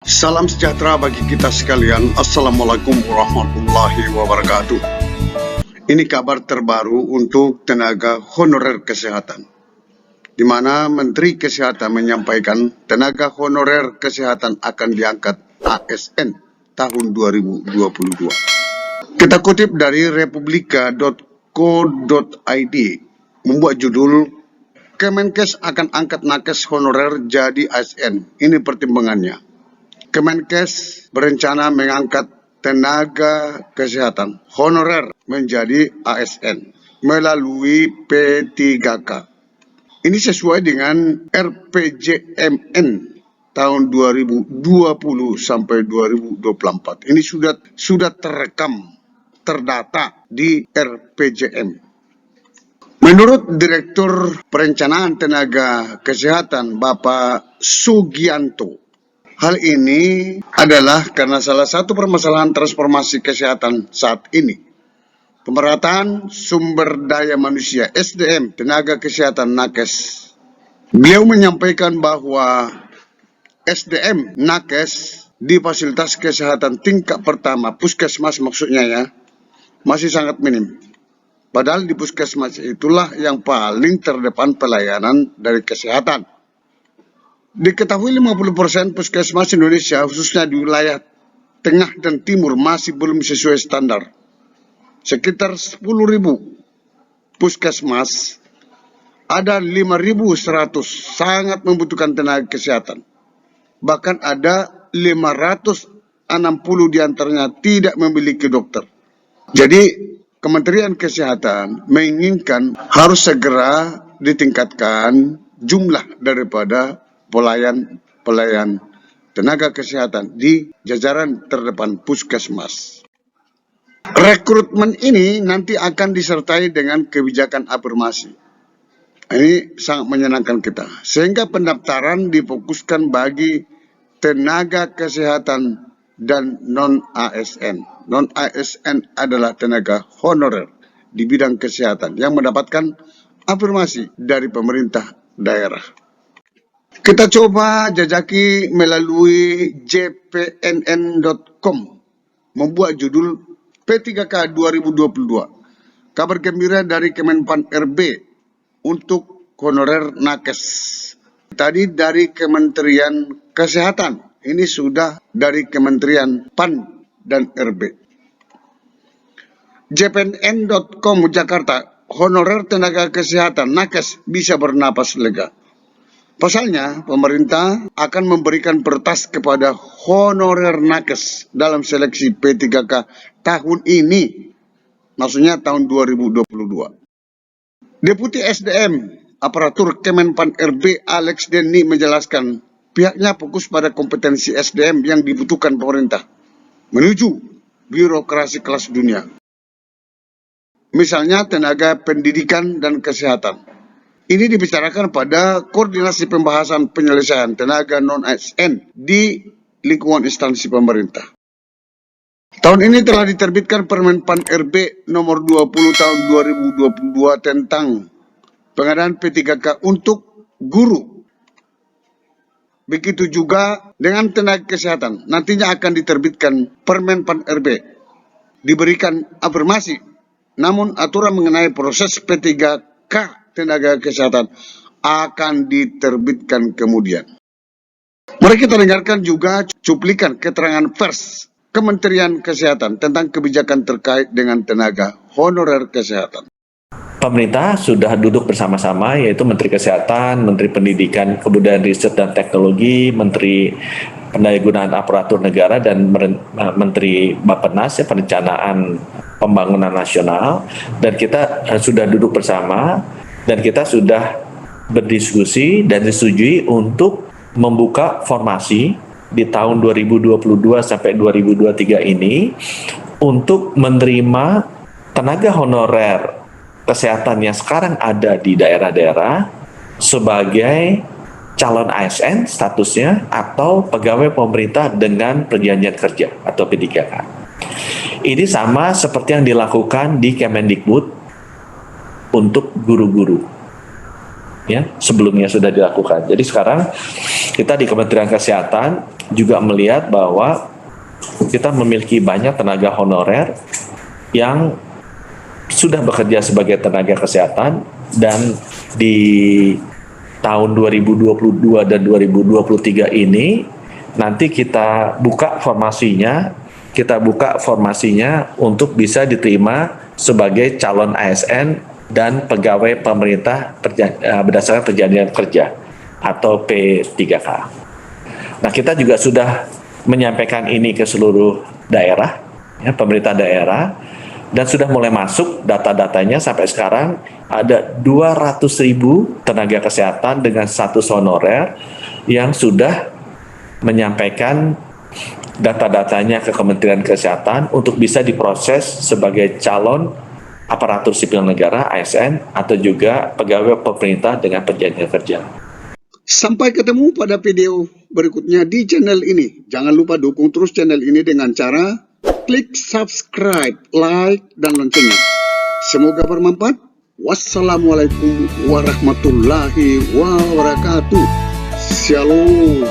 Salam sejahtera bagi kita sekalian. Assalamualaikum warahmatullahi wabarakatuh. Ini kabar terbaru untuk tenaga honorer kesehatan, di mana Menteri Kesehatan menyampaikan tenaga honorer kesehatan akan diangkat ASN tahun 2022. Kita kutip dari republika.co.id, membuat judul Kemenkes akan angkat nakes honorer jadi ASN. Ini pertimbangannya. Kemenkes berencana mengangkat tenaga kesehatan honorer menjadi ASN melalui P3K. Ini sesuai dengan RPJMN tahun 2020 sampai 2024. Ini sudah terdata di RPJM. Menurut Direktur Perencanaan Tenaga Kesehatan Bapak Sugianto, hal ini adalah karena salah satu permasalahan transformasi kesehatan saat ini, pemerataan sumber daya manusia (SDM) tenaga kesehatan nakes. Beliau menyampaikan bahwa SDM nakes di fasilitas kesehatan tingkat pertama, puskesmas maksudnya ya, masih sangat minim. Padahal di puskesmas itulah yang paling terdepan pelayanan dari kesehatan. Diketahui 50% puskesmas Indonesia, khususnya di wilayah tengah dan timur, masih belum sesuai standar. Sekitar 10.000 puskesmas, ada 5.100 sangat membutuhkan tenaga kesehatan. Bahkan ada 560 diantaranya tidak memiliki dokter. Jadi Kementerian Kesehatan menginginkan harus segera ditingkatkan jumlah daripada pelayan tenaga kesehatan di jajaran terdepan puskesmas. Rekrutmen ini nanti akan disertai dengan kebijakan afirmasi. Ini sangat menyenangkan kita. Sehingga pendaftaran difokuskan bagi tenaga kesehatan dan non-ASN. Non-ASN adalah tenaga honorer di bidang kesehatan yang mendapatkan afirmasi dari pemerintah daerah. Kita coba jajaki melalui jpnn.com, membuat judul P3K 2022. Kabar gembira dari Kemenpan RB untuk honorer nakes. Tadi dari Kementerian Kesehatan, ini sudah dari Kementerian PAN dan RB. jpnn.com Jakarta, honorer tenaga kesehatan nakes bisa bernapas lega. Pasalnya, pemerintah akan memberikan bertas kepada honorer nakes dalam seleksi P3K tahun ini, maksudnya tahun 2022. Deputi SDM Aparatur Kemenpan RB Alex Denny menjelaskan, pihaknya fokus pada kompetensi SDM yang dibutuhkan pemerintah menuju birokrasi kelas dunia. Misalnya tenaga pendidikan dan kesehatan. Ini dibicarakan pada koordinasi pembahasan penyelesaian tenaga non-ASN di lingkungan instansi pemerintah. Tahun ini telah diterbitkan Permenpan RB nomor 20 tahun 2022 tentang pengadaan P3K untuk guru. Begitu juga dengan tenaga kesehatan. Nantinya akan diterbitkan Permenpan RB. Diberikan afirmasi. Namun aturan mengenai proses P3K tenaga kesehatan akan diterbitkan kemudian. Mari kita dengarkan juga cuplikan keterangan pers Kementerian Kesehatan tentang kebijakan terkait dengan tenaga honorer kesehatan. Pemerintah sudah duduk bersama-sama, yaitu Menteri Kesehatan, Menteri Pendidikan, Kebudayaan, Riset dan Teknologi, Menteri Pendayagunaan Aparatur Negara, dan Menteri Bappenas, Perencanaan Pembangunan Nasional. Dan kita sudah duduk bersama dan kita sudah berdiskusi dan disetujui untuk membuka formasi di tahun 2022 sampai 2023 ini untuk menerima tenaga honorer kesehatan yang sekarang ada di daerah-daerah sebagai calon ASN statusnya atau pegawai pemerintah dengan perjanjian kerja atau P3K. Ini sama seperti yang dilakukan di Kemendikbud untuk guru-guru. Ya, sebelumnya sudah dilakukan. Jadi sekarang kita di Kementerian Kesehatan juga melihat bahwa kita memiliki banyak tenaga honorer yang sudah bekerja sebagai tenaga kesehatan, dan di tahun 2022 dan 2023 ini nanti kita buka formasinya untuk bisa diterima sebagai calon ASN dan pegawai pemerintah berdasarkan perjanjian kerja atau P3K. Nah, kita juga sudah menyampaikan ini ke seluruh daerah, ya, pemerintah daerah, dan sudah mulai masuk data-datanya. Sampai sekarang ada 200.000 tenaga kesehatan dengan status honorer yang sudah menyampaikan data-datanya ke Kementerian Kesehatan untuk bisa diproses sebagai calon aparatur sipil negara ASN atau juga pegawai pemerintah dengan perjanjian kerja. Sampai ketemu pada video berikutnya di channel ini. Jangan lupa dukung terus channel ini dengan cara klik subscribe, like, dan loncengnya. Semoga bermanfaat. Wassalamualaikum warahmatullahi wabarakatuh. Shalom.